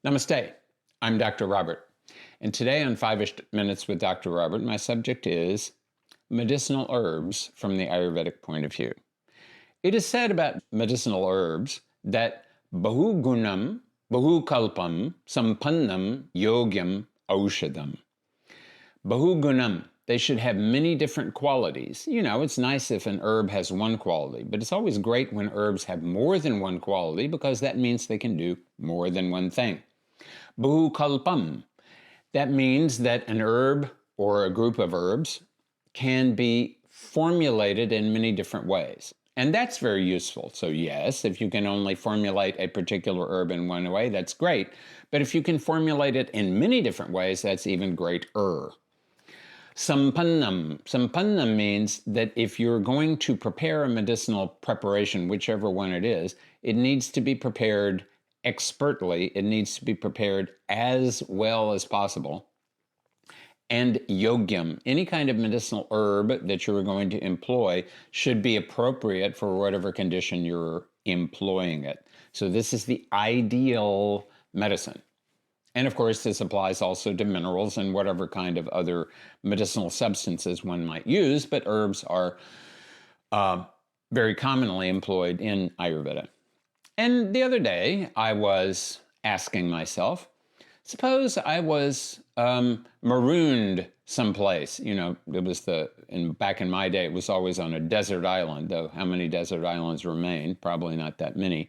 Namaste. I'm Dr. Robert, and today on 5-ish Minutes with Dr. Robert, my subject is medicinal herbs from the Ayurvedic point of view. It is said about medicinal herbs that bahu gunam, bahu kalpam, sampannam, yogyam, aushadam. Bahu gunam, they should have many different qualities. You know, it's nice if an herb has one quality, but it's always great when herbs have more than one quality because that means they can do more than one thing. Bahu kalpam, that means that an herb or a group of herbs can be formulated in many different ways. And that's very useful. So yes, if you can only formulate a particular herb in one way, that's great. But if you can formulate it in many different ways, that's even greater. Sampannam. Sampannam means that if you're going to prepare a medicinal preparation, whichever one it is, it needs to be prepared expertly. It needs to be prepared as well as possible. And yogyam, any kind of medicinal herb that you're going to employ should be appropriate for whatever condition you're employing it. So this is the ideal medicine. And of course, this applies also to minerals and whatever kind of other medicinal substances one might use, but herbs are very commonly employed in Ayurveda. And the other day, I was asking myself, suppose I was marooned someplace. You know, it was back in my day, it was always on a desert island, though how many desert islands remain? Probably not that many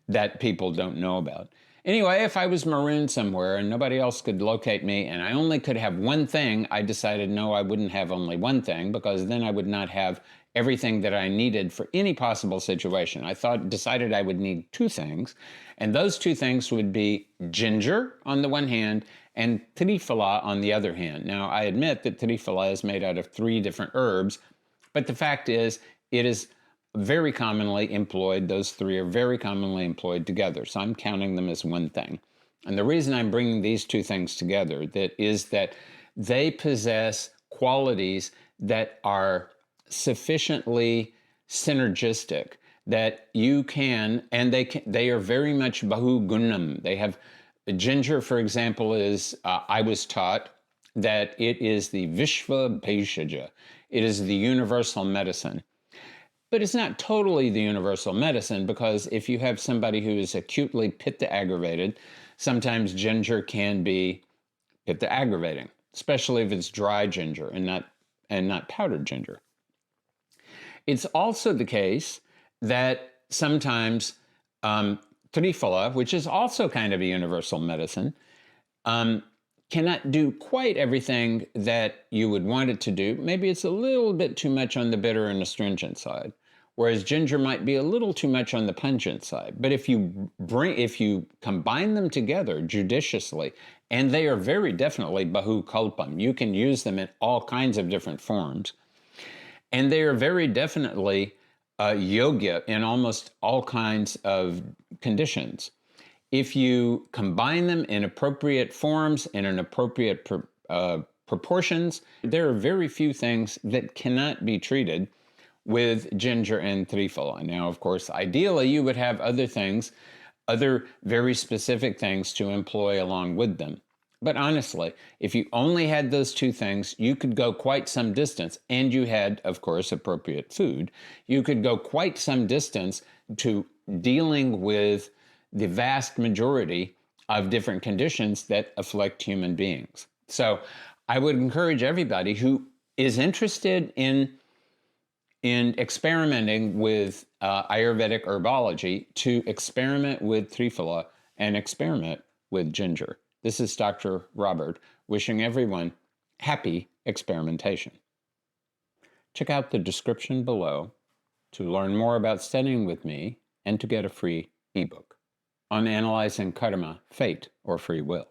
that people don't know about. Anyway, if I was marooned somewhere and nobody else could locate me and I only could have one thing, I decided no, I wouldn't have only one thing because then I would not have everything that I needed for any possible situation. I decided I would need two things, and those two things would be ginger on the one hand and triphala on the other hand. Now, I admit that triphala is made out of 3 different herbs, but the fact is it is very commonly employed. Those 3 are very commonly employed together. So I'm counting them as one thing. And the reason I'm bringing these 2 things together is that they possess qualities that are sufficiently synergistic that you can, and they are very much bahu gunam. They have ginger, for example, I was taught that it is the Vishva Bheshaja. It is the universal medicine. But it's not totally the universal medicine because if you have somebody who is acutely pitta aggravated, sometimes ginger can be pitta aggravating, especially if it's dry ginger and not powdered ginger. It's also the case that sometimes triphala, which is also kind of a universal medicine, cannot do quite everything that you would want it to do. Maybe it's a little bit too much on the bitter and astringent side, whereas ginger might be a little too much on the pungent side. But if you combine them together judiciously, and they are very definitely bahu kalpam, you can use them in all kinds of different forms, and they are very definitely yogya in almost all kinds of conditions. If you combine them in appropriate forms and in appropriate proportions, there are very few things that cannot be treated with ginger and triphala. Now, of course, ideally, you would have other things, other very specific things to employ along with them. But honestly, if you only had those 2 things, you could go quite some distance, and you had, of course, appropriate food. You could go quite some distance to dealing with the vast majority of different conditions that afflict human beings. So I would encourage everybody who is interested in experimenting with Ayurvedic herbology to experiment with triphala and experiment with ginger. This is Dr. Robert wishing everyone happy experimentation. Check out the description below to learn more about studying with me and to get a free ebook on analyzing karma, fate, or free will.